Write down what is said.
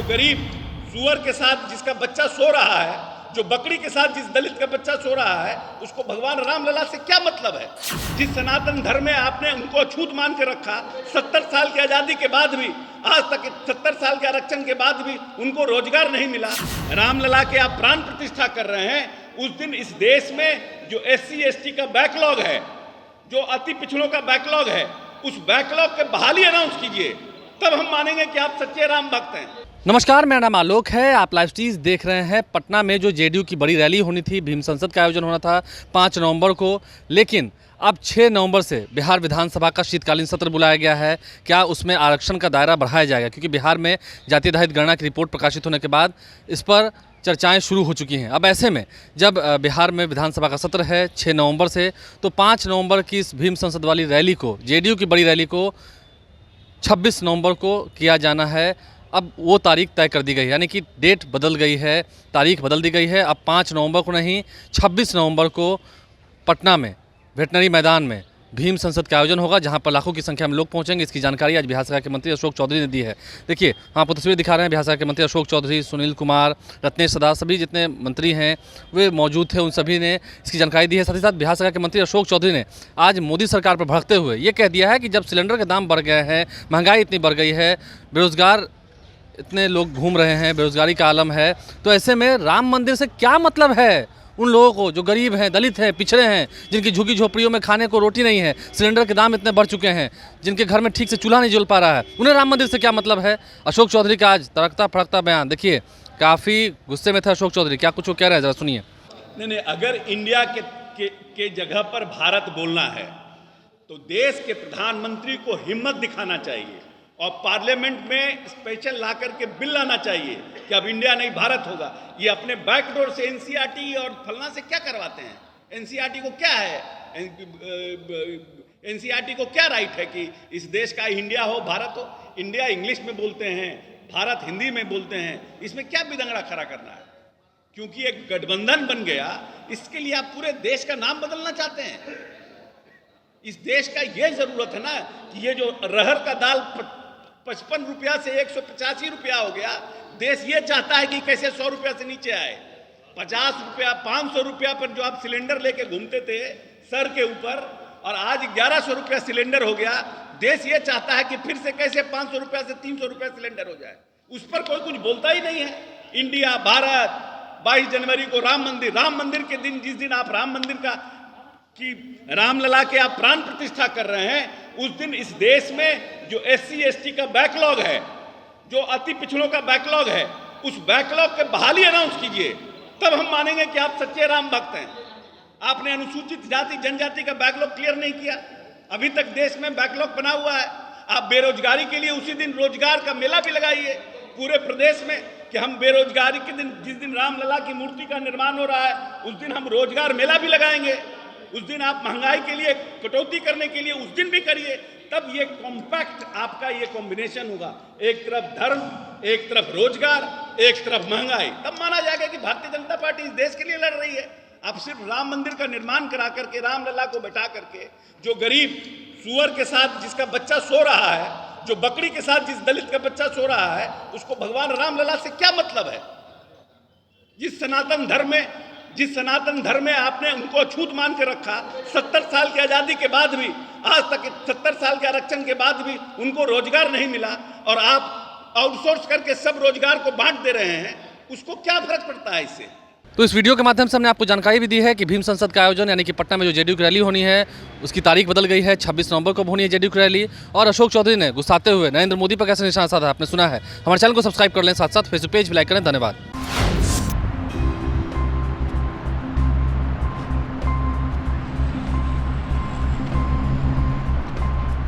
गरीब सुअर के साथ जिसका बच्चा सो रहा है, जो बकरी के साथ जिस दलित का बच्चा सो रहा है, उसको भगवान रामलला से क्या मतलब है? जिस सनातन धर्म में आपने उनको अछूत मान के रखा, 70 साल की आज़ादी के बाद भी, आज तक 70 साल के आरक्षण के बाद भी उनको रोजगार नहीं मिला। रामलला के आप प्राण प्रतिष्ठा कर रहे हैं। उस दिन इस देश में जो SC ST का बैकलॉग है, जो अति पिछड़ों का बैकलॉग है, उस बैकलॉग के बहाली अनाउंस कीजिए, तब हम मानेंगे कि आप सच्चे राम भक्त हैं। नमस्कार, मेरा नाम आलोक है। आप लाइव स्ट्रीम देख रहे हैं। पटना में जो JDU की बड़ी रैली होनी थी, भीम संसद का आयोजन होना था 5 नवंबर को, लेकिन अब 6 नवंबर से बिहार विधानसभा का शीतकालीन सत्र बुलाया गया है। क्या उसमें आरक्षण का दायरा बढ़ाया जाएगा? क्योंकि बिहार में जाति आधारित गणना की रिपोर्ट प्रकाशित होने के बाद इस पर चर्चाएं शुरू हो चुकी हैं। अब ऐसे में जब बिहार में विधानसभा का सत्र है 6 नवंबर से, तो 5 नवंबर की इस भीम संसद वाली रैली को, JDU की बड़ी रैली को 26 नवंबर को किया जाना है। अब वो तारीख तय कर दी गई है, यानी कि डेट बदल गई है, तारीख बदल दी गई है। अब 5 नवंबर को नहीं, 26 नवंबर को पटना में वेटनरी मैदान में भीम संसद का आयोजन होगा, जहां पर लाखों की संख्या में लोग पहुंचेंगे। इसकी जानकारी आज बिहार सरकार के मंत्री अशोक चौधरी ने दी है। देखिए, हम आपको तस्वीर दिखा रहे हैं। बिहार सरकार के मंत्री अशोक चौधरी, सुनील कुमार, रत्नेश सदा, सभी जितने मंत्री हैं वे मौजूद थे। उन सभी ने इसकी जानकारी दी है। साथ ही साथ बिहार सरकार के मंत्री अशोक चौधरी ने आज मोदी सरकार पर भड़कते हुए ये कह दिया है कि जब सिलेंडर के दाम बढ़ गए हैं, महंगाई इतनी बढ़ गई है, बेरोजगार इतने लोग घूम रहे हैं, बेरोजगारी का आलम है, तो ऐसे में राम मंदिर से क्या मतलब है उन लोगों को जो गरीब हैं, दलित हैं, पिछड़े हैं, जिनकी झुग्गी झोपड़ियों में खाने को रोटी नहीं है, सिलेंडर के दाम इतने बढ़ चुके हैं, जिनके घर में ठीक से चूल्हा नहीं जल पा रहा है, उन्हें राम मंदिर से क्या मतलब है? अशोक चौधरी का आज तड़कता फड़कता बयान देखिए। काफ़ी गुस्से में था अशोक चौधरी। क्या कुछ वो कह रहे हैं, जरा सुनिए। नहीं, अगर इंडिया के जगह पर भारत बोलना है तो देश के प्रधानमंत्री को हिम्मत दिखाना चाहिए और पार्लियामेंट में स्पेशल ला करके बिल लाना चाहिए कि अब इंडिया नहीं भारत होगा। ये अपने बैकडोर से NCERT और फलना से क्या करवाते हैं? NCERT को क्या है? NCERT को क्या राइट है कि इस देश का इंडिया हो, भारत हो? इंडिया इंग्लिश में बोलते हैं, भारत हिंदी में बोलते हैं। इसमें क्या बिदंगड़ा खड़ा करना है? क्योंकि एक गठबंधन बन गया, इसके लिए आप पूरे देश का नाम बदलना चाहते हैं? इस देश का ये जरूरत है ना कि ये जो रहर का दाल 55 रुपया से 185 रुपया हो गया, देश ये चाहता है कि कैसे 100 रुपया से नीचे आए। 50 रुपया 500 रुपया पर जो आप सिलेंडर लेके घूमते थे सर के ऊपर, और आज 1100 रुपया सिलेंडर हो गया। देश ये चाहता है कि फिर से कैसे 500 रुपया से 300 रुपया सिलेंडर हो जाए। उस पर कोई कुछ बोलता ही नहीं है। इंडिया, भारत, 22 जनवरी को राम मंदिर के दिन, जिस दिन आप राम मंदिर का कि रामलला के आप प्राण प्रतिष्ठा कर रहे हैं, उस दिन इस देश में जो SC ST का बैकलॉग है, जो अति पिछड़ों का बैकलॉग है, उस बैकलॉग के बहाली अनाउंस कीजिए, तब हम मानेंगे कि आप सच्चे राम भक्त हैं। आपने अनुसूचित जाति जनजाति का बैकलॉग क्लियर नहीं किया, अभी तक देश में बैकलॉग बना हुआ है। आप बेरोजगारी के लिए उसी दिन रोजगार का मेला भी लगाइए पूरे प्रदेश में कि हम बेरोजगारी के दिन, जिस दिन रामलला की मूर्ति का निर्माण हो रहा है, उस दिन हम रोजगार मेला भी लगाएंगे। उस दिन आप महंगाई के लिए कटौती करने के लिए उस दिन भी करिए, तब ये कॉम्पैक्ट आपका ये कॉम्बिनेशन होगा। एक तरफ धर्म, एक तरफ रोजगार, एक तरफ महंगाई, तब माना जाएगा कि भारतीय जनता पार्टी इस देश के लिए लड़ रही है। आप सिर्फ राम मंदिर का निर्माण करा करके, रामलला को बैठा करके, जो गरीब सुअर के साथ जिसका बच्चा सो रहा है, जो बकरी के साथ जिस दलित का बच्चा सो रहा है, उसको भगवान रामलला से क्या मतलब है? जिस सनातन धर्म में आपने उनको अछूत मान के रखा, 70 साल की आज़ादी के बाद भी, आज तक 70 साल के आरक्षण के बाद भी उनको रोजगार नहीं मिला, और आप आउटसोर्स करके सब रोजगार को बांट दे रहे हैं, उसको क्या फर्क पड़ता है इससे? तो इस वीडियो के माध्यम से हमने आपको जानकारी भी दी है कि भीम संसद का आयोजन, यानी कि पटना में जो JDU की रैली होनी है, उसकी तारीख बदल गई है। 26 नवंबर को होनी है JDU की रैली। और अशोक चौधरी ने गुस्साते हुए नरेंद्र मोदी पर कैसे निशाना साधा आपने सुना है। हमारे चैनल को सब्सक्राइब कर लें, साथ साथ फेसबुक पेज भी लाइक करें। धन्यवाद।